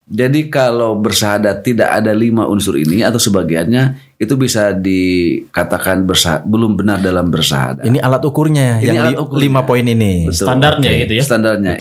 Jadi kalau bersyahadat tidak ada 5 unsur ini atau sebagiannya, itu bisa dikatakan belum benar dalam bersyahadat. Ini alat ukurnya, Ini yang alat ukurnya. 5 poin ini. Betul. Standarnya gitu ya. Standarnya.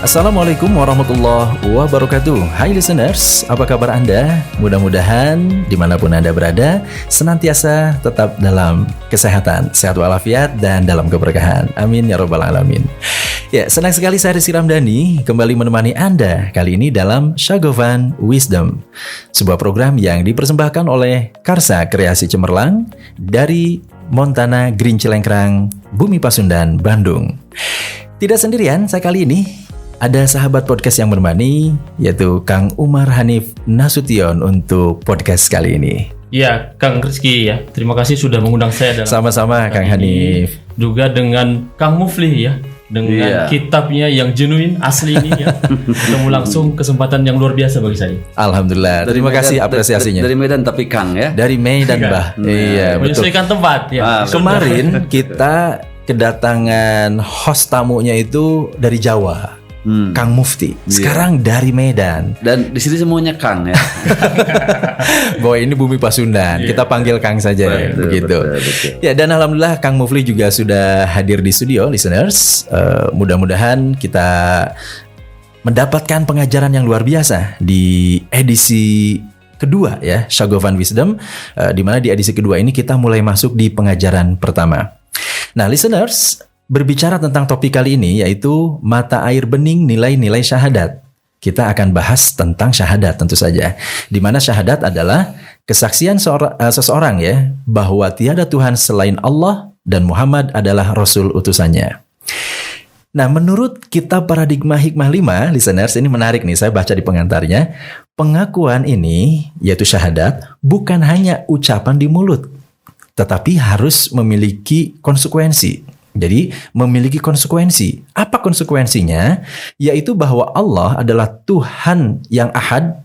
Assalamualaikum warahmatullahi wabarakatuh. Hai listeners, apa kabar Anda? Mudah-mudahan dimanapun Anda berada senantiasa tetap dalam kesehatan, sehat walafiat, dan dalam keberkahan. Amin ya rabbal alamin. Ya, senang sekali saya Rizky Ramdhani kembali menemani Anda kali ini dalam Syagovan Wisdom, sebuah program yang dipersembahkan oleh Karsa Kreasi Cemerlang dari Montana Green Cilengkrang, Bumi Pasundan, Bandung. Tidak sendirian saya kali ini. Ada sahabat podcast yang menemani, yaitu Kang Umar Hanif Nasution untuk podcast kali ini. Iya, Kang Rizky ya. Terima kasih sudah mengundang saya dalam Sama-sama Kang Hanif. Juga dengan Kang Mufli ya. Dengan kitabnya yang genuine, asli ini ya. Ketemu langsung, kesempatan yang luar biasa bagi saya. Alhamdulillah. Terima kasih apresiasinya. Dari Medan tapi Kang ya. Dari Medan Bah. Iya, betul. Menyesuaikan tempat ya. Kemarin kita kedatangan host tamunya itu dari Jawa. Kang Mufti. Sekarang dari Medan. Dan di sini semuanya Kang ya. Bahwa ini Bumi Pasundan. Kita panggil Kang saja begitu. Betul. Ya, dan alhamdulillah Kang Mufli juga sudah hadir di studio, listeners. Mudah-mudahan kita mendapatkan pengajaran yang luar biasa di edisi kedua ya, Syagovan Wisdom, di mana di edisi kedua ini kita mulai masuk di pengajaran pertama. Nah, listeners, berbicara tentang topik kali ini yaitu mata air bening nilai-nilai syahadat. Kita akan bahas tentang syahadat tentu saja. Di mana syahadat adalah kesaksian seseorang ya bahwa tiada Tuhan selain Allah dan Muhammad adalah Rasul utusannya. Nah, menurut kitab Paradigma Hikmah 5, listeners, ini menarik nih, saya baca di pengantarnya. Pengakuan ini, yaitu syahadat, bukan hanya ucapan di mulut, tetapi harus memiliki konsekuensi. Jadi memiliki konsekuensi. Apa konsekuensinya? Yaitu bahwa Allah adalah Tuhan yang ahad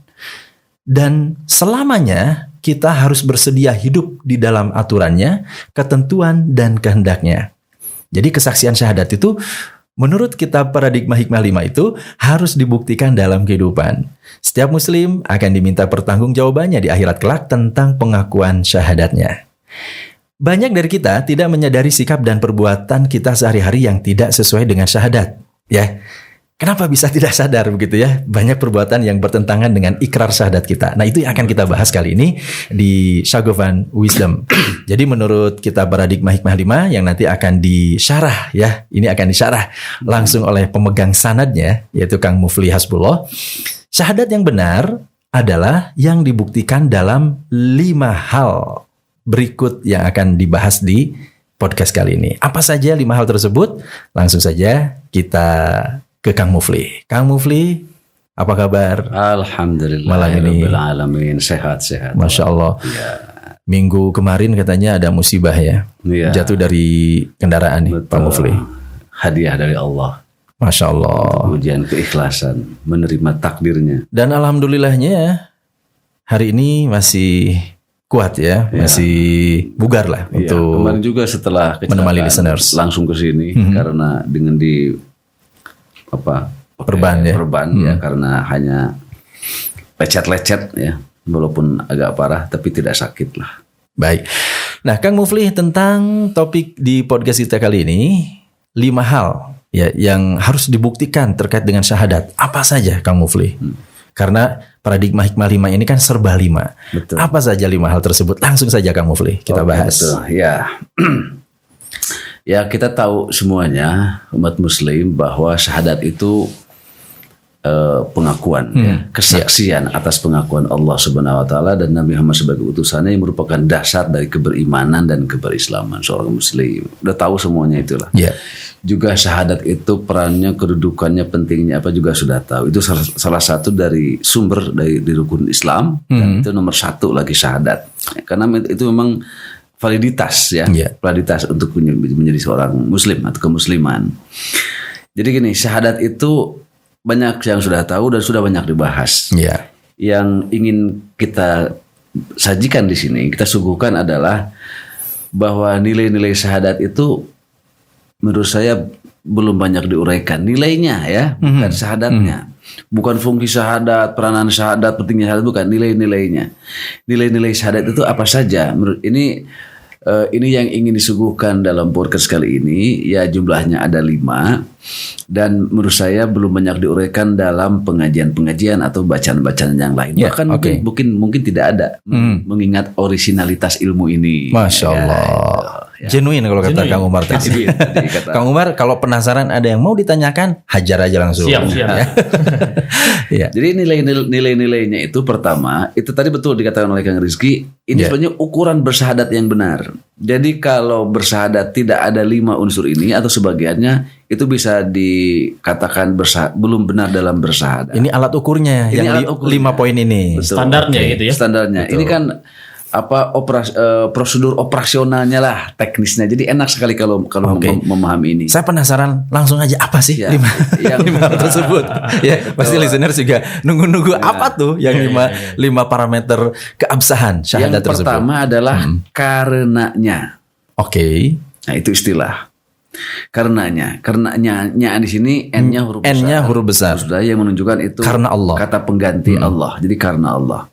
dan selamanya kita harus bersedia hidup di dalam aturannya, ketentuan, dan kehendaknya. Jadi kesaksian syahadat itu menurut kitab Paradigma Hikmah 5 itu harus dibuktikan dalam kehidupan. Setiap muslim akan diminta pertanggungjawabannya di akhirat kelak tentang pengakuan syahadatnya. Banyak dari kita tidak menyadari sikap dan perbuatan kita sehari-hari yang tidak sesuai dengan syahadat. Ya, kenapa bisa tidak sadar begitu ya? Banyak perbuatan yang bertentangan dengan ikrar syahadat kita. Nah, itu yang akan kita bahas kali ini di Syagovan Wisdom. Jadi menurut kitab Paradigma Hikmah 5 yang nanti akan disyarah ya. Ini akan disyarah langsung oleh pemegang sanadnya, yaitu Kang Mufli Hasbullah. Syahadat yang benar adalah yang dibuktikan dalam 5 hal berikut yang akan dibahas di podcast kali ini. Apa saja 5 hal tersebut? Langsung saja kita ke Kang Mufli. Kang Mufli, apa kabar? Alhamdulillah. Malam ini. Alamin. Sehat-sehat. Masya Allah. Ya. Minggu kemarin katanya ada musibah ya. Ya. Jatuh dari kendaraan nih, Betul. Pak Mufli. Hadiah dari Allah. Masya Allah. Ujian keikhlasan, menerima takdirnya. Dan alhamdulillahnya hari ini masih kuat ya, masih bugar lah Ya, untuk kemarin juga setelah menemani kecelakaan listeners. langsung ke sini karena dengan Perban ya. perban ya, karena hanya lecet-lecet ya, walaupun agak parah tapi tidak sakit lah. Baik. Nah, Kang Mufli, tentang topik di podcast kita kali ini 5 hal ya yang harus dibuktikan terkait dengan syahadat. Apa saja Kang Mufli? Karena Paradigma Hikmah 5 ini kan serba 5. Betul. Apa saja 5 hal tersebut? Langsung saja Kang Mufli kita bahas. Betul. Ya. Ya, kita tahu semuanya umat muslim bahwa syahadat itu pengakuan, kesaksian atas pengakuan Allah Subhanahu Wa Taala dan Nabi Muhammad sebagai utusannya yang merupakan dasar dari keberimanan dan keberislaman seorang Muslim. Udah tahu semuanya itulah. Juga syahadat itu perannya, kedudukannya, pentingnya apa juga sudah tahu. Itu salah satu dari sumber dari rukun Islam dan itu nomor satu lagi syahadat. Karena itu memang validitas ya, validitas untuk menjadi seorang Muslim atau kemusliman. Jadi gini, syahadat itu banyak yang sudah tahu dan sudah banyak dibahas. Yang ingin kita sajikan di sini, kita suguhkan adalah bahwa nilai-nilai syahadat itu menurut saya belum banyak diuraikan. Nilainya ya, bukan syahadatnya. Bukan fungsi syahadat, peranan syahadat, pentingnya syahadat, bukan nilai-nilainya. Nilai-nilai syahadat itu apa saja? Menurut ini yang ingin disuguhkan dalam podcast kali ini, ya jumlahnya ada 5 dan menurut saya belum banyak diuraikan dalam pengajian-pengajian atau bacaan-bacaan yang lain. Bahkan mungkin tidak ada mengingat orisinalitas ilmu ini. Masya Allah. Genuine kalau kata Kang Umar tadi. Kang Umar kalau penasaran ada yang mau ditanyakan, hajar aja langsung. Siap. Jadi nilai-nilainya itu pertama, itu tadi betul dikatakan oleh Kang Rizky, ini sebenarnya ukuran bersyahadat yang benar. Jadi kalau bersyahadat tidak ada 5 unsur ini atau sebagiannya, itu bisa dikatakan belum benar dalam bersyahadat. Ini alat ukurnya, ini yang 5 poin ini. Betul. Standarnya gitu ya. Standarnya. Betul. Ini kan prosedur operasionalnya lah, teknisnya. Jadi enak sekali kalau memahami ini. Saya penasaran, langsung aja apa sih 5 hal tersebut? Ya, pasti listeners juga nunggu-nunggu apa tuh yang 5 parameter keabsahan syahadat tersebut. Yang pertama adalah karenanya. Nah, itu istilah. Karenanya di sini n-nya huruf besar. N-nya huruf besar. Sudah yang menunjukkan itu karena Allah. Kata pengganti Allah. Jadi karena Allah.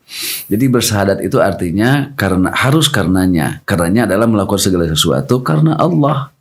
Jadi bersyahadat itu artinya harus karenanya. Karenanya adalah melakukan segala sesuatu karena Allah,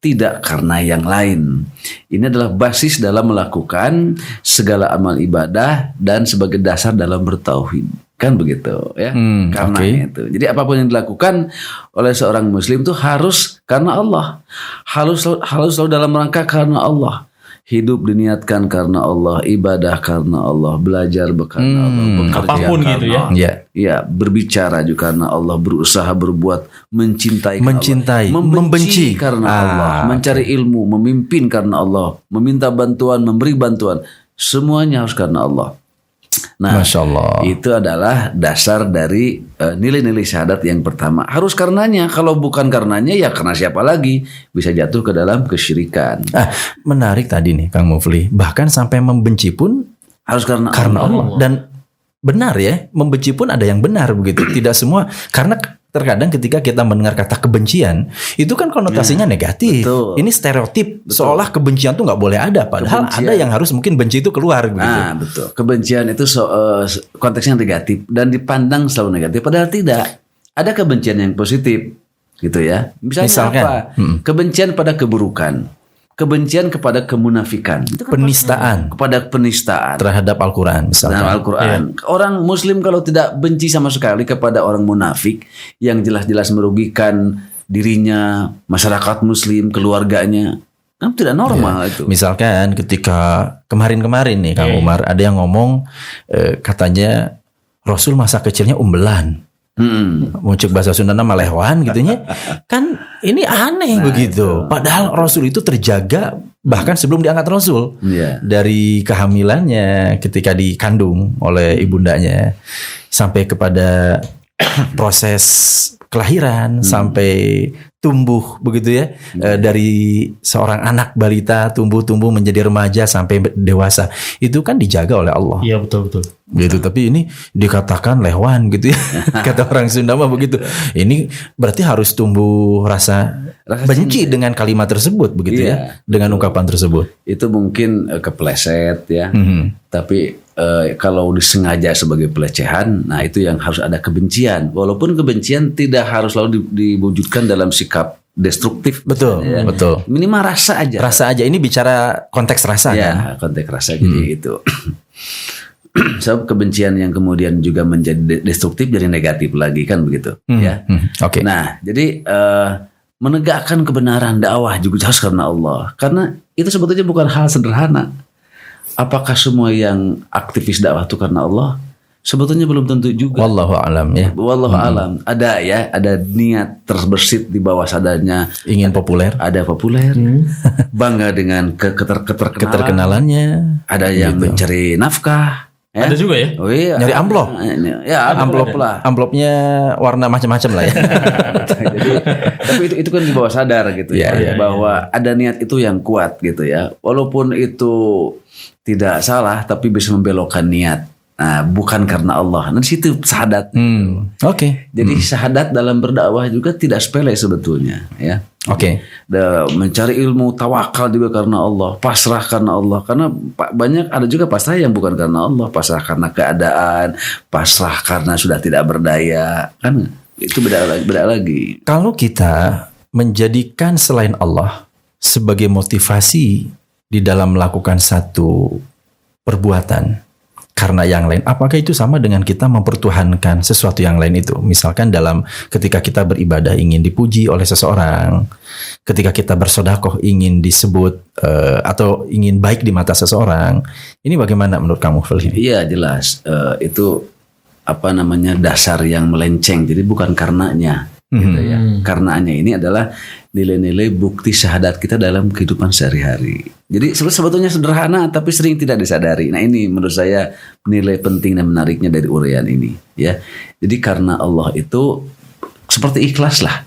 tidak karena yang lain. Ini adalah basis dalam melakukan segala amal ibadah dan sebagai dasar dalam bertauhid. Kan begitu ya, karena itu. Jadi apapun yang dilakukan oleh seorang Muslim itu harus karena Allah, harus selalu dalam rangka karena Allah. Hidup diniatkan karena Allah, ibadah karena Allah, belajar karena Allah, bekerja apapun karena gitu ya. Allah. Ya, berbicara juga karena Allah, berusaha berbuat, mencintai Allah, membenci karena Allah, mencari ilmu, memimpin karena Allah, meminta bantuan, memberi bantuan, semuanya harus karena Allah. Nah, Masya Allah. Itu adalah dasar dari nilai-nilai syahadat yang pertama. Harus karenanya. Kalau bukan karenanya, ya karena siapa lagi? Bisa jatuh ke dalam kesyirikan. Menarik tadi nih Kang Mufli. Bahkan sampai membenci pun harus karena Allah. Dan benar ya, membenci pun ada yang benar begitu. Tidak semua. Karena terkadang ketika kita mendengar kata kebencian, itu kan konotasinya negatif. Betul. Ini stereotip. Seolah kebencian tuh nggak boleh ada. Padahal ada yang harus mungkin benci itu keluar begitu. Nah, betul. Kebencian itu konteksnya negatif dan dipandang selalu negatif. Padahal tidak. Ada kebencian yang positif, gitu ya. Misalkan apa? Kebencian pada keburukan. Kebencian kepada kemunafikan, itu kan penistaan, kepada penistaan terhadap Al-Quran, misalkan. Al-Quran. Orang Muslim kalau tidak benci sama sekali kepada orang munafik yang jelas-jelas merugikan dirinya, masyarakat Muslim, keluarganya, kan tidak normal itu. Misalkan ketika kemarin-kemarin nih Kang Umar ada yang ngomong katanya Rasul masa kecilnya umbelan. Muncul bahasa Sunda nama lehwan gitunya. Kan ini aneh begitu. Padahal Rasul itu terjaga bahkan sebelum diangkat Rasul. Dari kehamilannya ketika dikandung oleh ibundanya sampai kepada proses kelahiran sampai tumbuh begitu ya. Dari seorang anak balita tumbuh menjadi remaja sampai dewasa. Itu kan dijaga oleh Allah. Iya, betul. Gitu, tapi ini dikatakan lehwan gitu ya. Kata orang Sunda mah begitu. Ini berarti harus tumbuh rasa benci dengan kalimat tersebut begitu ya. Dengan ungkapan tersebut. Itu mungkin kepleset ya. Tapi kalau disengaja sebagai pelecehan, nah itu yang harus ada kebencian. Walaupun kebencian tidak harus selalu diwujudkan dalam sikap destruktif. Betul, ya. Betul. Minimal rasa aja. Rasa aja. Ini bicara konteks rasa ya, kan? Konteks rasa jadi itu. Sebab kebencian yang kemudian juga menjadi destruktif jadi negatif lagi kan begitu ya. Oke. Nah, jadi menegakkan kebenaran dakwah juga harus karena Allah. Karena itu sebetulnya bukan hal sederhana. apakah semua yang aktivis dakwah itu karena Allah? Sebetulnya belum tentu juga. Wallahu alam ya. Wallahu alam. Ada niat terbersit di bawah sadarnya. Ingin populer. Ada populer. Bangga dengan keterkenalannya. Ada yang mencari nafkah. Ya? Ada juga ya? Oh iya. Nyari amplop. Ya, amplop lah. Amplopnya warna macam-macam lah ya. Jadi, tapi itu kan di bawah sadar gitu bahwa ada niat itu yang kuat gitu ya. Walaupun itu tidak salah, tapi bisa membelokkan niat. Nah, bukan karena Allah. Nah, di situ syahadat. Oke. Jadi syahadat dalam berdakwah juga tidak sepele sebetulnya, ya. Oke. Mencari ilmu, tawakal juga karena Allah, pasrah karena Allah. Karena banyak ada juga pasrah yang bukan karena Allah, pasrah karena keadaan, pasrah karena sudah tidak berdaya, kan itu beda lagi. Kalau kita menjadikan selain Allah sebagai motivasi di dalam melakukan satu perbuatan karena yang lain, apakah itu sama dengan kita mempertuhankan sesuatu yang lain itu? Misalkan ketika kita beribadah ingin dipuji oleh seseorang, ketika kita bersedekah ingin disebut atau ingin baik di mata seseorang, ini bagaimana menurut kamu, Feli? Iya jelas, itu dasar yang melenceng, jadi bukan karenanya. Gitu ya. Karenanya ini adalah nilai-nilai bukti syahadat kita dalam kehidupan sehari-hari. Jadi sebetulnya sederhana tapi sering tidak disadari. Nah ini menurut saya nilai penting dan menariknya dari uraian ini ya. Jadi karena Allah itu seperti ikhlas lah.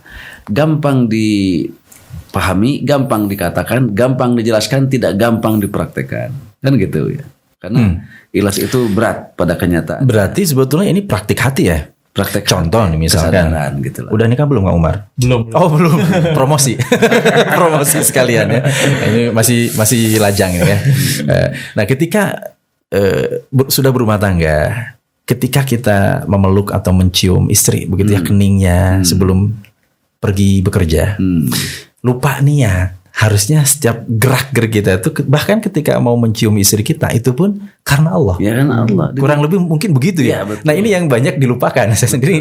Gampang dipahami, gampang dikatakan, gampang dijelaskan, tidak gampang dipraktekkan. Kan gitu ya. Karena ikhlas itu berat pada kenyataan. Berarti sebetulnya ini praktik hati ya? Praktek contoh nih misalkan gitu lah. Udah nikah belum Kang Umar? Belum. Oh belum. Promosi. Promosi sekalian ya. Ini masih lajang ini ya. Nah ketika sudah berumah tangga, ketika kita memeluk atau mencium istri begitu ya keningnya sebelum pergi bekerja, lupa niat. Harusnya setiap gerak-gerik kita itu bahkan ketika mau mencium istri kita itu pun karena Allah. Ya karena Allah. Kurang lebih mungkin begitu ya. Nah ini yang banyak dilupakan. Saya sendiri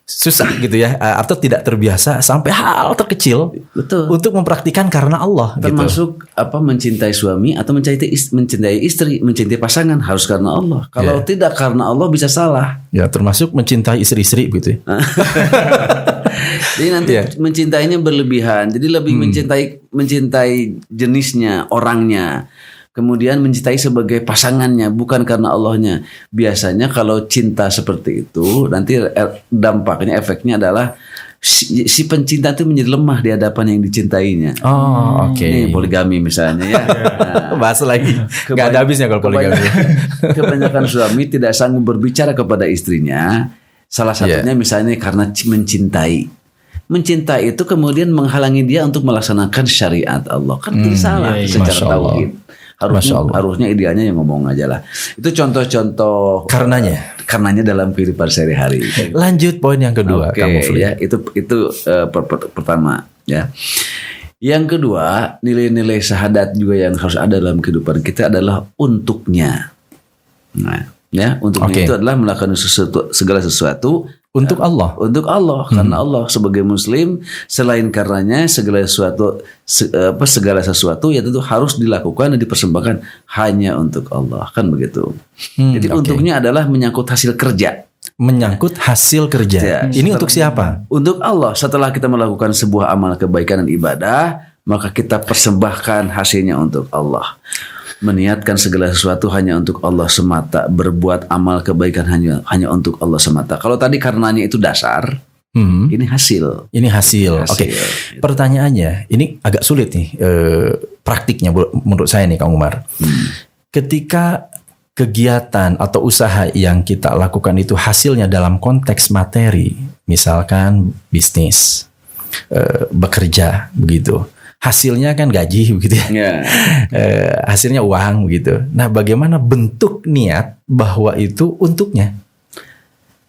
susah gitu ya, atau tidak terbiasa sampai hal terkecil untuk mempraktikkan karena Allah. Termasuk gitu. Mencintai suami atau mencintai istri, mencintai pasangan harus karena Allah. Kalau tidak karena Allah bisa salah. Ya termasuk mencintai istri-istri gitu. Jadi nanti mencintainya berlebihan. Jadi lebih mencintai jenisnya, orangnya. Kemudian mencintai sebagai pasangannya, bukan karena Allahnya. Biasanya kalau cinta seperti itu, nanti dampaknya, efeknya adalah si pencinta itu menjadi lemah di hadapan yang dicintainya. Oh, oke. Ini poligami misalnya ya. Nah, bahas lagi. Gak ada habisnya kalau poligami. Kebanyakan suami tidak sanggup berbicara kepada istrinya. Salah satunya misalnya karena mencintai. Mencintai itu kemudian menghalangi dia untuk melaksanakan syariat Allah. Kan itu salah secara tauhid. Harusnya idealnya yang ngomong aja lah. Itu contoh-contoh karenanya dalam kehidupan sehari-hari. Lanjut poin yang kedua, kamu ya, itu pertama ya. Yang kedua, nilai-nilai syahadat juga yang harus ada dalam kehidupan kita adalah untuknya. Nah, ya, untuknya itu adalah melakukan segala sesuatu untuk Allah. Untuk Allah, karena Allah sebagai muslim, selain karenanya segala sesuatu ya tentu harus dilakukan dan dipersembahkan hanya untuk Allah, kan begitu. Jadi untuknya adalah menyangkut hasil kerja. Menyangkut hasil kerja. Ini untuk siapa? Untuk Allah. Setelah kita melakukan sebuah amal kebaikan dan ibadah, maka kita persembahkan hasilnya untuk Allah. Meniatkan segala sesuatu hanya untuk Allah semata, berbuat amal kebaikan hanya untuk Allah semata. Kalau tadi karenanya itu dasar, ini hasil. Ini hasil. Oke. Pertanyaannya, ini agak sulit nih praktiknya menurut saya nih Kang Umar. Ketika kegiatan atau usaha yang kita lakukan itu hasilnya dalam konteks materi, misalkan bisnis, bekerja begitu. Hasilnya kan gaji begitu ya. Hasilnya uang begitu. Nah, bagaimana bentuk niat bahwa itu untuknya?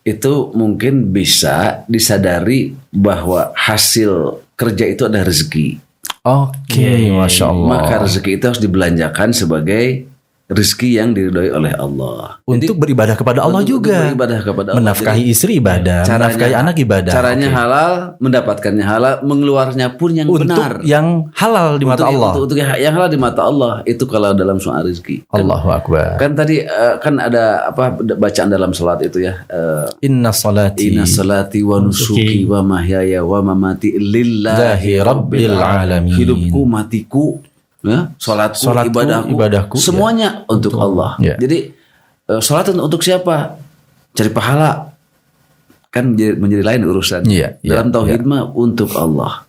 Itu mungkin bisa disadari bahwa hasil kerja itu adalah rezeki. Oke, Masya Allah. Maka rezeki itu harus dibelanjakan sebagai rezeki yang diridhoi oleh Allah. Untuk beribadah kepada Allah juga. Beribadah kepada Allah. Menafkahi istri ibadah, menafkahi anak ibadah. Caranya halal, mendapatkannya halal, mengeluarnya pun yang untuk benar. Yang halal di mata Allah. Untuk yang halal di mata Allah itu kalau dalam soal rezeki. Allahu Akbar. Kan tadi kan ada bacaan dalam salat itu ya. Inna salati wa nusuki wa mahyaya wa mamati lillahi rabbil alamin. Hidupku, matiku, ya, salatku, ibadahku semuanya ya, untuk Allah. Ya. Jadi salat untuk siapa? Cari pahala. Kan menjadi lain urusan. Ya, dalam tauhid mah untuk Allah.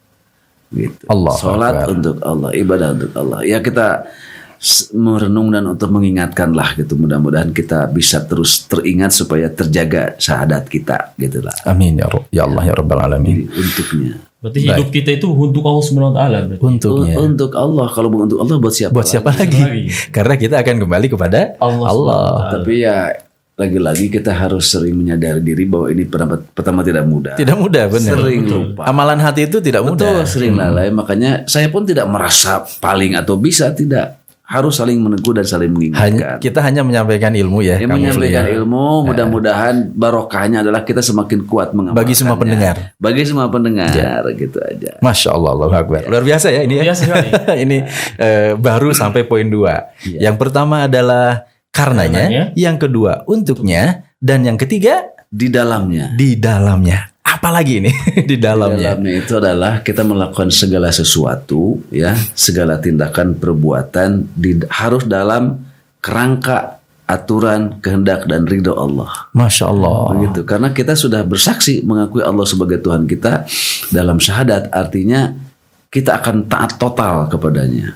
Gitu. Salat untuk Allah, ibadah untuk Allah. Ya kita merenung dan untuk mengingatkanlah gitu. Mudah-mudahan kita bisa terus teringat supaya terjaga syahadat kita gitulah. Amin ya Allah ya Rabbal alamin. Jadi, untuknya. Berarti hidup kita itu untuk Allah Subhanahu wa taala. Untuk Allah. Kalau bukan untuk Allah buat siapa? Buat siapa lagi? Karena kita akan kembali kepada Allah. Tapi ya lagi-lagi kita harus sering menyadari diri bahwa ini pertama tidak mudah. Tidak mudah, benar. Sering lupa. Amalan hati itu tidak mudah. Sering lalai. Makanya saya pun tidak merasa paling atau bisa, tidak. Harus saling menegur dan saling mengingatkan. Kita hanya menyampaikan ilmu ya. Menyampaikan ilmu, mudah-mudahan barokahnya adalah kita semakin kuat mengamalkannya. Bagi semua pendengar. Bagi semua pendengar, gitu aja. Masya Allah, Allahu Akbar. Luar biasa ya ini ya. Biasa sekali. Ini baru sampai poin 2. Yang pertama adalah karenanya, yang kedua untuknya, dan yang ketiga di dalamnya. Di dalamnya. Apalagi ini di dalamnya? Di dalamnya itu adalah kita melakukan segala sesuatu, ya, segala tindakan perbuatan harus dalam kerangka aturan, kehendak dan ridho Allah. Masya Allah. Begitu. Karena kita sudah bersaksi mengakui Allah sebagai Tuhan kita dalam syahadat, artinya kita akan taat total kepadanya.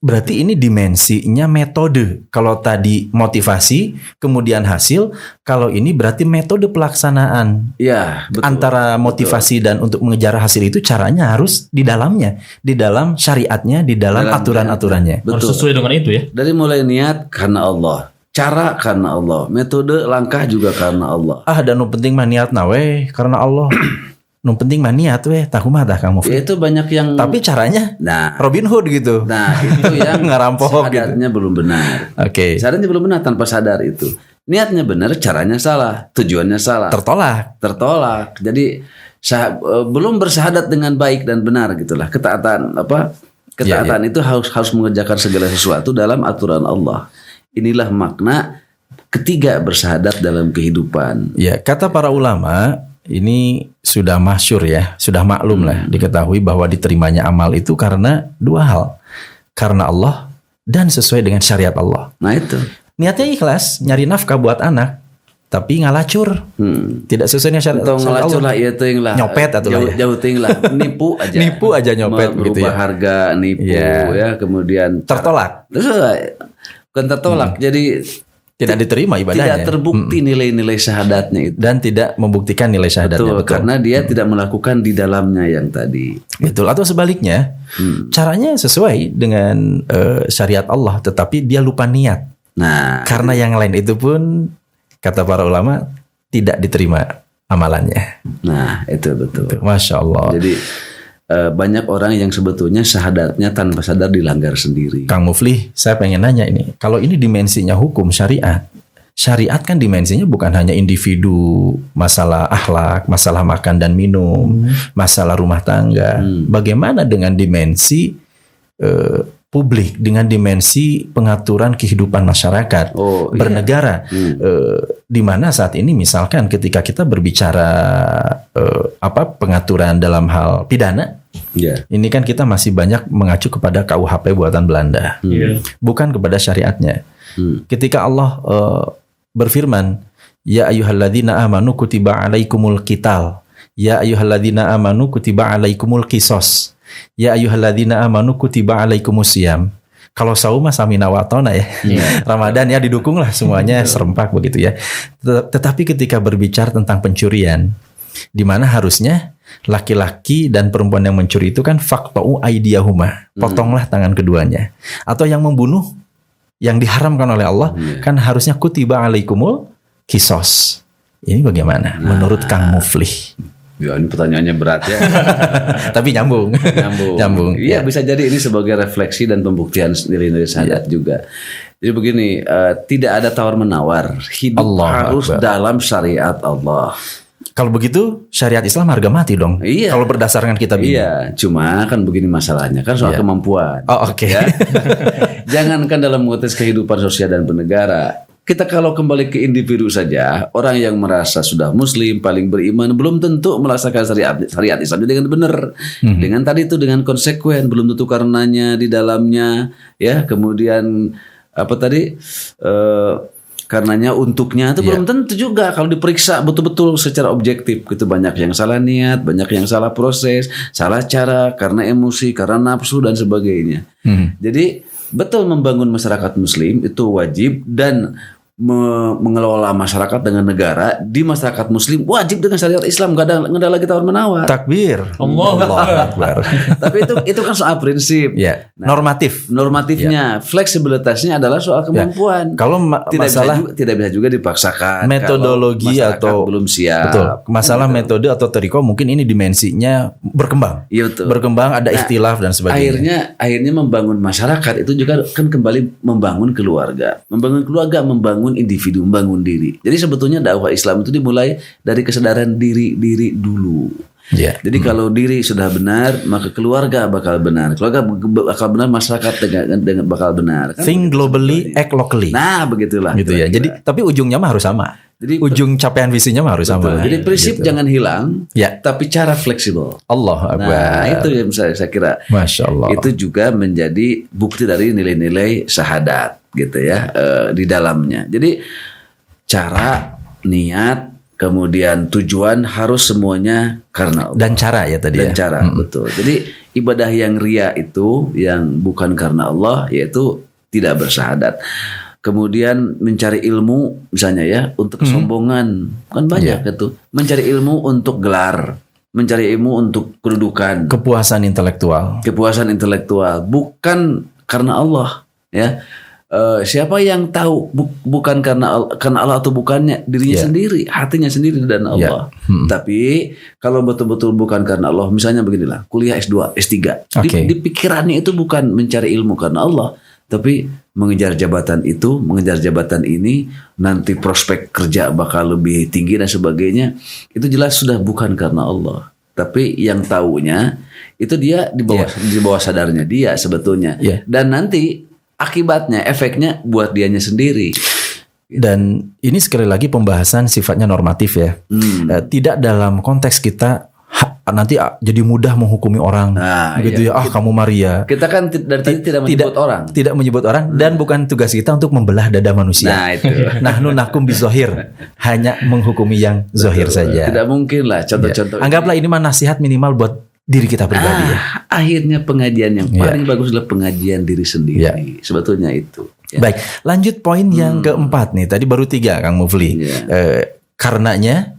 Berarti ini dimensinya metode. Kalau tadi motivasi, kemudian hasil. Kalau ini berarti metode pelaksanaan. Ya, betul. Antara motivasi dan untuk mengejar hasil itu caranya harus di dalamnya. Di dalam syariatnya, di dalam aturan-aturannya. Harus sesuai dengan itu ya. Dari mulai niat karena Allah. Cara karena Allah. Metode langkah juga karena Allah. Dan penting mah niat nawe karena Allah. Nu penting mah niat weh, tahu mah dah kamu. Ya, itu banyak yang. Tapi caranya, Robin Hood gitu. Nah itu yang ngerampok sadarnya gitu. Belum benar. Oke. Sadarnya belum benar tanpa sadar itu. Niatnya benar, caranya salah, tujuannya salah. Tertolak. Jadi belum bersyahadat dengan baik dan benar gitulah. Ketaatan itu harus mengerjakan segala sesuatu dalam aturan Allah. Inilah makna ketiga bersyahadat dalam kehidupan. Ya, kata para ulama. Ini sudah masyhur ya, sudah maklum lah, diketahui bahwa diterimanya amal itu karena 2 hal. Karena Allah dan sesuai dengan syariat Allah. Nah itu. Niatnya ikhlas, nyari nafkah buat anak, tapi ngalacur. Tidak sesuai dengan syariat Allah. Ngalacur lah, iya ting lah. Nyopet atau jauh ting lah. Nipu aja nyopet gitu ya. Harga, nipu ya, kemudian tertolak. Bukan tertolak. Jadi tidak diterima ibadahnya. Tidak terbukti nilai-nilai syahadatnya itu. Dan tidak membuktikan nilai syahadatnya. Betul. Karena dia tidak melakukan di dalamnya yang tadi. Betul. Atau sebaliknya, caranya sesuai dengan syariat Allah, tetapi dia lupa niat. Nah, karena yang lain itu pun, kata para ulama, tidak diterima amalannya. Nah, itu betul. Masya Allah. Jadi banyak orang yang sebetulnya syahadatnya tanpa sadar dilanggar sendiri. Kang Mufli, saya pengen nanya ini. Kalau ini dimensinya hukum syariat, syariat kan dimensinya bukan hanya individu, masalah akhlak, masalah makan dan minum, masalah rumah tangga. Bagaimana dengan dimensi publik, dengan dimensi pengaturan kehidupan masyarakat, bernegara, di mana saat ini misalkan ketika kita berbicara pengaturan dalam hal pidana, ini kan kita masih banyak mengacu kepada KUHP buatan Belanda, bukan kepada syariatnya. Ketika Allah berfirman, ya ayyuhalladzina amanu kutiba alaikumul qital, ya ayyuhalladzina amanu kutiba alaikumul qisos, ya ayyuhalladzina amanu kutiba alaikumusiyam. Kalau saum mah samina wa atona ya. Ramadan ya didukung lah semuanya serempak begitu ya. Tetapi ketika berbicara tentang pencurian, di mana harusnya laki-laki dan perempuan yang mencuri itu kan faqta'u aydiyahuma, potonglah tangan keduanya. Atau yang membunuh yang diharamkan oleh Allah kan harusnya kutiba alaikumul qisos. Ini bagaimana menurut Kang Mufli? Ya, ini pertanyaannya berat ya. Tapi nyambung. Iya, bisa jadi ini sebagai refleksi dan pembuktian nilai-nilai syahadat juga. Jadi begini, tidak ada tawar-menawar. Hidup harus dalam syariat Allah. Kalau begitu syariat Islam harga mati dong. Iya. Kalau berdasarkan kitab ini. Iya, cuma kan begini masalahnya, kan soal kemampuan. Oh, oke. Ya? Jangankan dalam konteks kehidupan sosial dan bernegara. Kita kalau kembali ke individu saja, orang yang merasa sudah muslim, paling beriman, belum tentu melaksanakan syariat Islam dengan benar. Dengan tadi itu dengan konsekuen, belum tentu karenanya di dalamnya, ya. Kemudian apa tadi? Karenanya untuknya itu belum tentu juga kalau diperiksa betul-betul secara objektif. Itu banyak yang salah niat, banyak yang salah proses, salah cara karena emosi, karena nafsu dan sebagainya. Jadi betul membangun masyarakat muslim itu wajib, dan mengelola masyarakat dengan negara di masyarakat muslim wajib dengan syariat Islam, nggak ada lagi tawar menawar. Takbir. Allah Akbar. Tapi itu kan soal prinsip. Ya. Normatifnya, fleksibilitasnya adalah soal kemampuan. Kalau tidak bisa juga dipaksakan. Metodologi atau belum siap. Betul. Masalah metode atau toriko mungkin ini dimensinya berkembang. Iya, betul. Berkembang, ada ikhtilaf dan sebagainya. Akhirnya membangun masyarakat itu juga kan kembali membangun keluarga, membangun individu, membangun diri. Jadi sebetulnya dakwah Islam itu dimulai dari kesadaran diri dulu. Yeah. Jadi kalau diri sudah benar, maka keluarga bakal benar. Keluarga bakal benar, masyarakat dengan bakal benar. Kan? Think globally, act locally. Nah, begitulah. Gitu ya. Jadi tapi ujungnya mah harus sama. Jadi ujung capaian visinya mah harus sama. Jadi prinsip jangan hilang, tapi cara fleksibel. Allah Akbar. Nah, itu yang saya kira. Masya Allah. Itu juga menjadi bukti dari nilai-nilai syahadat, gitu ya, di dalamnya. Jadi cara, niat, kemudian tujuan harus semuanya karena Allah. Dan cara ya tadi. Dan cara, betul. Jadi ibadah yang ria itu yang bukan karena Allah, yaitu tidak bersyahadat. Kemudian mencari ilmu misalnya ya untuk kesombongan, kan banyak itu. Mencari ilmu untuk gelar, mencari ilmu untuk kedudukan, kepuasan intelektual, bukan karena Allah, ya. Siapa yang tahu bukan karena Allah atau bukannya dirinya sendiri, hatinya sendiri dan Allah. Tapi kalau betul-betul bukan karena Allah, misalnya beginilah, kuliah S2, S3, di pikirannya itu bukan mencari ilmu karena Allah, tapi mengejar jabatan itu, mengejar jabatan ini, nanti prospek kerja bakal lebih tinggi dan sebagainya. Itu jelas sudah bukan karena Allah. Tapi yang taunya itu dia di bawah sadarnya dia sebetulnya. Dan nanti akibatnya, efeknya buat dianya sendiri. Dan ini sekali lagi pembahasan sifatnya normatif ya. Tidak dalam konteks kita nanti jadi mudah menghukumi orang, gitu ya. Kamu Maria. Kita kan dari tadi tidak menyebut orang. Tidak menyebut orang dan bukan tugas kita untuk membelah dada manusia. Nah itu. Nahnu nakum bizohir, hanya menghukumi yang zohir saja. Tidak mungkin lah contoh-contoh. Anggaplah ini mah nasihat minimal buat diri kita pribadi. Akhirnya pengajian yang paling bagus adalah pengajian diri sendiri. Sebetulnya itu. Baik, lanjut poin yang keempat nih. Tadi baru 3 Kang Mufli. Karenanya,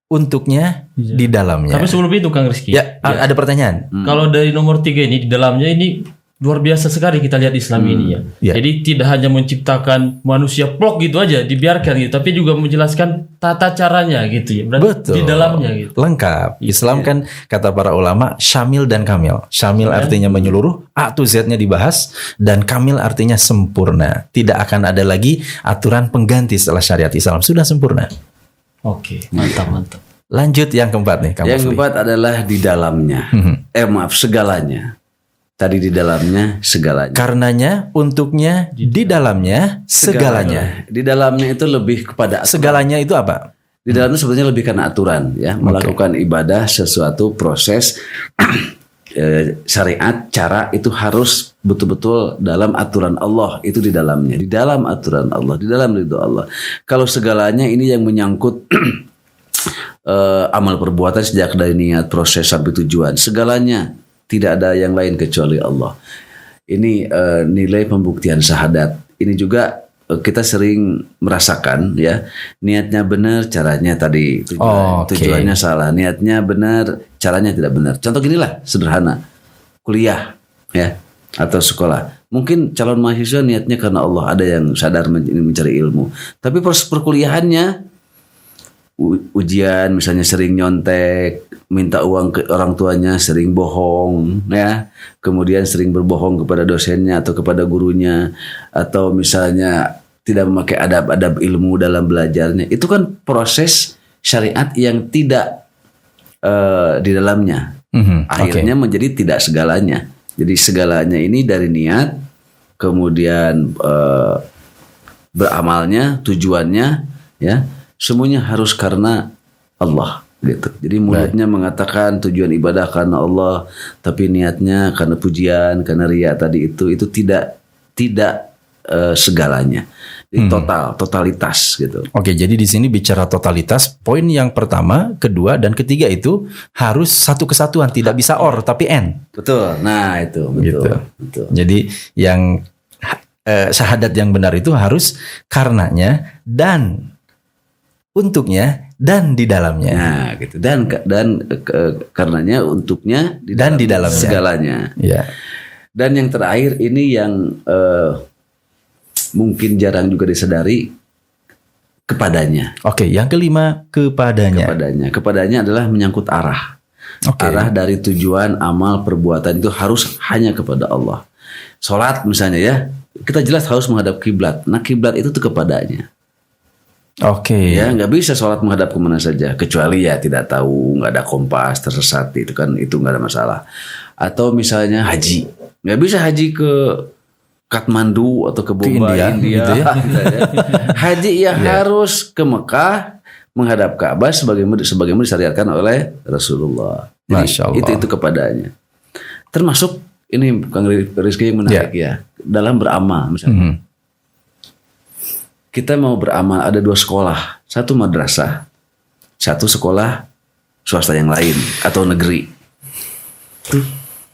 untuknya, di dalamnya. Tapi sebelum itu Kang Rizky. Ada pertanyaan. Kalau dari nomor 3 ini, di dalamnya ini luar biasa sekali kita lihat Islam ini ya. Jadi tidak hanya menciptakan manusia plok gitu aja, dibiarkan gitu, tapi juga menjelaskan tata caranya gitu ya. Berarti betul. Di dalamnya gitu. Lengkap. Islam kan kata para ulama syamil dan kamil. Syamil artinya menyeluruh, A to Z-nya dibahas, dan kamil artinya sempurna. Tidak akan ada lagi aturan pengganti setelah syariat Islam, sudah sempurna. Oke, mantap. Lanjut yang keempat nih. Yang keempat adalah di dalamnya. Segalanya. Tadi di dalamnya segalanya. Karenanya, untuknya, di dalamnya segalanya. Di dalamnya itu lebih kepada aturan. Segalanya itu apa? Di dalamnya sebetulnya lebih karena aturan, ya. Melakukan ibadah, sesuatu proses syariat, cara itu harus betul-betul dalam aturan Allah, itu di dalamnya. Di dalam aturan Allah, di dalam ridho Allah. Kalau segalanya ini yang menyangkut amal perbuatan sejak dari niat, proses sampai tujuan, segalanya. Tidak ada yang lain kecuali Allah. Ini nilai pembuktian syahadat. Ini juga kita sering merasakan ya, niatnya benar, caranya tadi tujuannya salah. Niatnya benar, caranya tidak benar. Contoh ginilah sederhana, kuliah ya atau sekolah. Mungkin calon mahasiswa niatnya karena Allah, ada yang sadar mencari ilmu. Tapi proses perkuliahannya ujian, misalnya sering nyontek, minta uang ke orang tuanya, sering bohong, ya, kemudian sering berbohong kepada dosennya atau kepada gurunya, atau misalnya tidak memakai adab-adab ilmu dalam belajarnya, itu kan proses syariat yang tidak di dalamnya. Akhirnya menjadi tidak segalanya. Jadi segalanya ini dari niat, kemudian beramalnya, tujuannya, ya, semuanya harus karena Allah. Gitu. Jadi mulutnya mengatakan tujuan ibadah karena Allah, tapi niatnya karena pujian, karena riya tadi itu tidak segalanya. Jadi totalitas gitu. Oke, jadi di sini bicara totalitas, poin yang pertama, kedua, dan ketiga itu harus satu kesatuan, tidak bisa or tapi n. Betul. Nah, itu betul. Gitu. Betul. Jadi yang syahadat yang benar itu harus karenanya dan untuknya dan di dalamnya. Nah, gitu. Dan karenanya, untuknya, dan di dalamnya segalanya. Ya. Dan yang terakhir ini yang mungkin jarang juga disadari, kepadanya. Oke, yang kelima kepadanya. Kepadanya adalah menyangkut arah. Arah dari tujuan amal perbuatan itu harus hanya kepada Allah. Salat misalnya, ya, kita jelas harus menghadap kiblat. Nah, kiblat itu tuh kepadanya. Oke. Ya, nggak bisa sholat menghadap kemana saja, kecuali ya tidak tahu, nggak ada kompas, tersesat, itu kan, itu nggak ada masalah. Atau misalnya haji, nggak bisa haji ke Kathmandu atau ke Bombay, India gitu ya. Haji ya harus ke Mekah menghadap Ka'bah sebagaimana disyariatkan oleh Rasulullah. Jadi itu kepadanya. Termasuk ini Kang Rizky yang menarik ya, dalam beramal misalnya. Kita mau beramal, ada 2 sekolah, satu madrasah, satu sekolah swasta yang lain atau negeri. Tuh,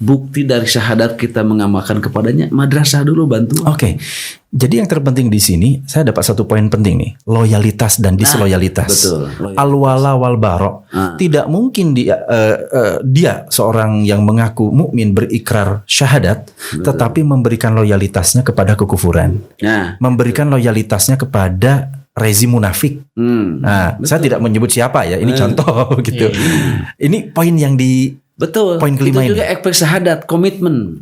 bukti dari syahadat kita mengamalkan kepadanya, madrasah dulu bantu. Oke. Jadi yang terpenting di sini, saya dapat satu poin penting nih, loyalitas dan disloyalitas. Betul. Al-wala wal bara. Tidak mungkin dia seorang yang mengaku mukmin berikrar syahadat, tetapi memberikan loyalitasnya kepada kekufuran. Memberikan loyalitasnya kepada rezim munafik. Nah, saya tidak menyebut siapa ya, ini contoh gitu. Ini poin yang betul. Poin kelima itu juga aspek syahadat, komitmen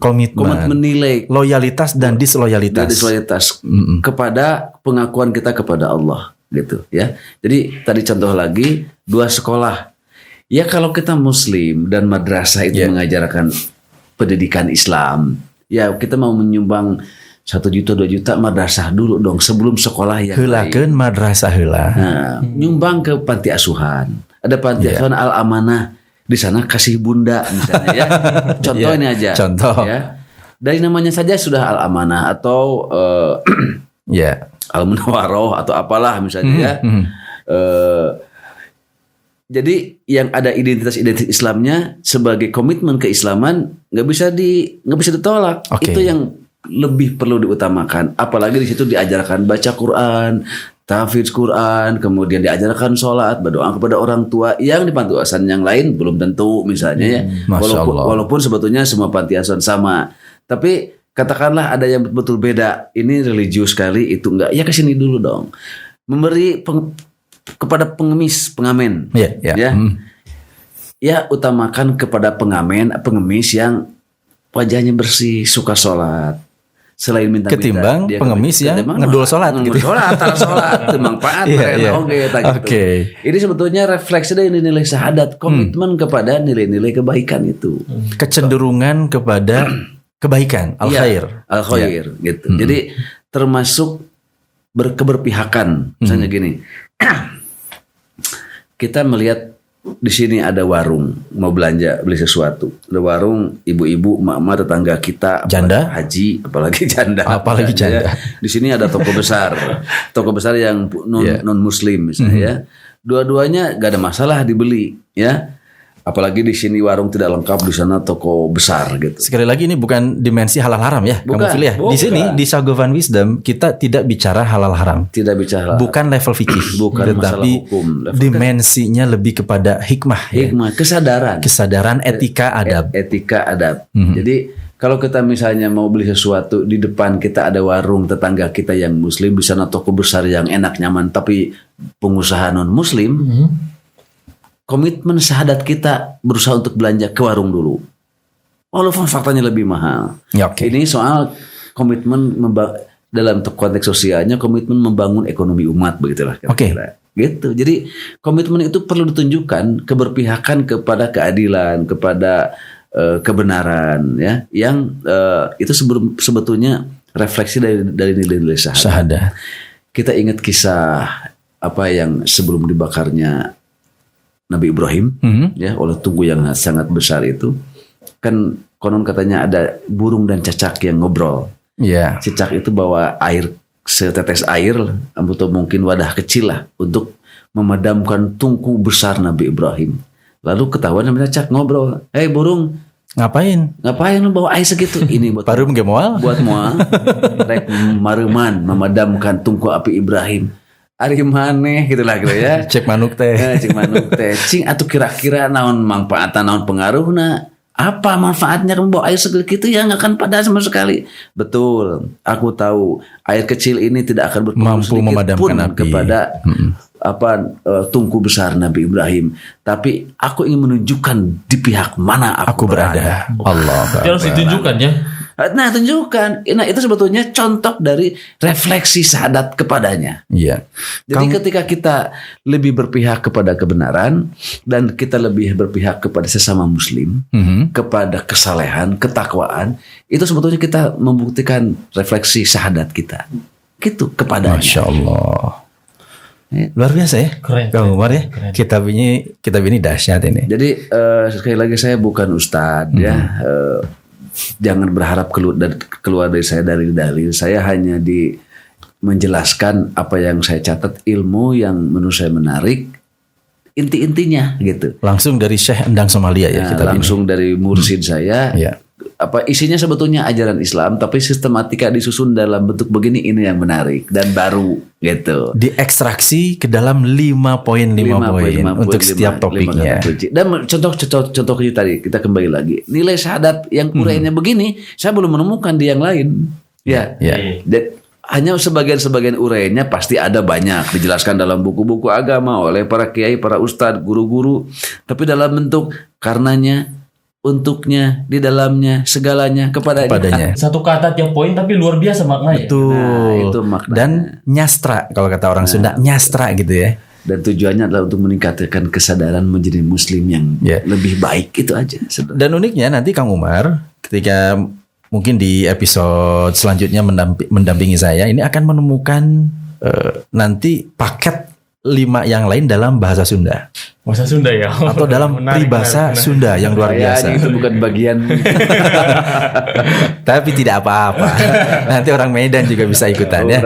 nilai, loyalitas dan disloyalitas. Kepada pengakuan kita kepada Allah, gitu ya. Jadi tadi contoh lagi 2 sekolah. Ya kalau kita Muslim dan madrasah itu mengajarkan pendidikan Islam, ya kita mau menyumbang 1 juta 2 juta madrasah dulu dong sebelum sekolah yang lain. Madrasah heula. Nah, nyumbang ke panti asuhan. Ada panti asuhan Al-Amanah. Di sana kasih bunda misalnya ya. Contoh ini aja. Contoh. Ya. Dari namanya saja sudah Al-Amanah atau Al-Munawwaroh atau apalah misalnya ya. Jadi yang ada identitas Islamnya sebagai komitmen keislaman nggak bisa ditolak. Itu yang lebih perlu diutamakan. Apalagi di situ diajarkan baca Quran, tahfidz Quran, kemudian diajarkan sholat, berdoa kepada orang tua yang di panti asuhan yang lain belum tentu misalnya ya. Walaupun sebetulnya semua panti asuhan sama. Tapi katakanlah ada yang betul beda. Ini religius sekali, itu enggak. Ya kesini dulu dong. Memberi kepada pengamen. Ya utamakan kepada pengemis yang wajahnya bersih, suka sholat. Selain minta ketimbang pengemis yang ngedul sholat gitu. Sholat manfaat Ini sebetulnya refleksi dari nilai syahadat, komitmen kepada nilai-nilai kebaikan itu. Kecenderungan kepada kebaikan, al-khair gitu. Jadi termasuk keberpihakan. Misalnya gini. Kita melihat di sini ada warung, mau belanja, beli sesuatu. Ada warung, ibu-ibu, emak-emak tetangga kita, janda, haji, apalagi janda. Ya. Di sini ada toko besar yang non muslim misalnya ya. Dua-duanya gak ada masalah dibeli ya. Apalagi di sini warung tidak lengkap, di sana toko besar gitu. Sekali lagi ini bukan dimensi halal haram ya, kamu pilih ya. Di sini di Sagovan Wisdom kita tidak bicara halal haram. Tidak bicara. Bukan level fikih, tetapi dimensinya lebih kepada hikmah, kesadaran, etika, adab. Etika, adab. Jadi Kalau kita misalnya mau beli sesuatu, di depan kita ada warung tetangga kita yang muslim, di sana toko besar yang enak nyaman, tapi pengusaha non muslim, komitmen syahadat kita berusaha untuk belanja ke warung dulu. Walaupun faktanya lebih mahal. Ya, okay. Ini soal komitmen dalam konteks sosialnya, komitmen membangun ekonomi umat, begitulah. Oke. Gitu. Jadi komitmen itu perlu ditunjukkan, keberpihakan kepada keadilan, kepada kebenaran, ya, yang itu sebetulnya refleksi dari nilai-nilai syahadat. Kita ingat kisah apa yang sebelum dibakarnya Nabi Ibrahim, ya, oleh tunggu yang sangat besar itu, kan konon katanya ada burung dan cicak yang ngobrol. Yeah. Cicak itu bawa air, setetes air, atau mungkin wadah kecil lah, untuk memadamkan tungku besar Nabi Ibrahim. Lalu ketahuan Nabi cicak ngobrol, "Hei burung, ngapain lu bawa air segitu?" "Ini buat parum ge moal." "Buat moal rek mareman memadamkan tungku api Ibrahim." "Ari maneh," gitulah gitu ya. Cek manuk teh. Cek manuk teh. Cing atuh kira-kira naon manfaatna, naon pengaruhna? Apa manfaatnya kamu bawa air segitu? Ya nggak akan padat sama sekali. Betul, aku tahu air kecil ini tidak akan berpengaruh mampu memadamkan api kepada tungku besar Nabi Ibrahim. Tapi aku ingin menunjukkan di pihak mana aku berada. Allah. Harus ditunjukkan ya. Nah, tunjukkan. Nah, itu sebetulnya contoh dari refleksi syahadat kepadanya. Iya. Jadi ketika kita lebih berpihak kepada kebenaran dan kita lebih berpihak kepada sesama muslim, kepada kesalehan, ketakwaan, itu sebetulnya kita membuktikan refleksi syahadat kita. Gitu kepadanya. Masya Allah. Luar biasa ya. Keren. Kang Umar ya. Kitab ini dahsyat ini. Jadi sekali lagi saya bukan ustadz ya. Jangan berharap keluar dari saya dari dalil. Saya hanya menjelaskan apa yang saya catat, ilmu yang menurut saya menarik, inti-intinya gitu. Langsung dari Syekh Endang Somalia ya, kita langsung dari mursid saya. Ya. Apa isinya sebetulnya ajaran Islam, tapi sistematika disusun dalam bentuk begini, ini yang menarik dan baru gitu. Diekstraksi ke dalam 5 poin untuk setiap topiknya. Dan contoh tadi kita kembali lagi. Nilai syahadat yang uraiannya begini, saya belum menemukan di yang lain. Ya. Dan hanya sebagian uraiannya pasti ada banyak dijelaskan dalam buku-buku agama oleh para kiai, para ustadz, guru-guru, tapi dalam bentuk karenanya, untuknya, di dalamnya, segalanya kepadanya. Satu kata tiap poin tapi luar biasa maknanya. Betul. Nah, itu maknanya. Dan nyastra kalau kata orang Sunda, nyastra gitu ya. Dan tujuannya adalah untuk meningkatkan kesadaran menjadi muslim yang lebih baik, itu aja. Dan uniknya nanti Kang Umar ketika mungkin di episode selanjutnya mendampingi saya, ini akan menemukan nanti paket 5 yang lain dalam bahasa Sunda. Bahasa Sunda ya. Atau dalam peribahasa Sunda yang luar biasa. Itu bukan bagian. Tapi tidak apa-apa. Nanti orang Medan juga bisa ikutan ya.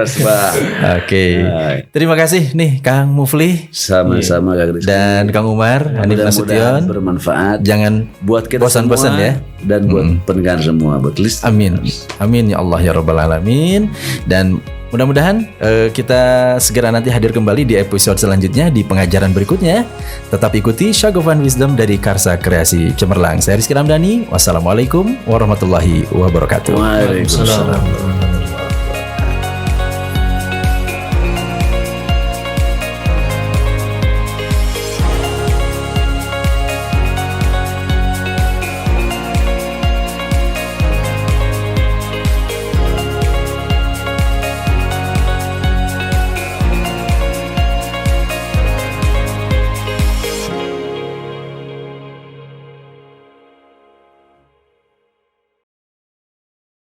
Oke. Terima kasih nih Kang Mufli. Sama-sama Kang Rizky. Dan Kang Umar, Hanif Nasution. Bermanfaat. Jangan buat kita bosan-bosan ya. Dan buat pendengar semua, buat listener. Amin. Amin ya Allah ya Rabbal Alamin. Dan mudah-mudahan kita segera nanti hadir kembali di episode selanjutnya di pengajaran berikutnya. Tetap ikuti Syagovan Wisdom dari Karsa Kreasi Cemerlang. Saya Rizky Ramdhani. Wassalamualaikum warahmatullahi wabarakatuh. Waalaikumsalam.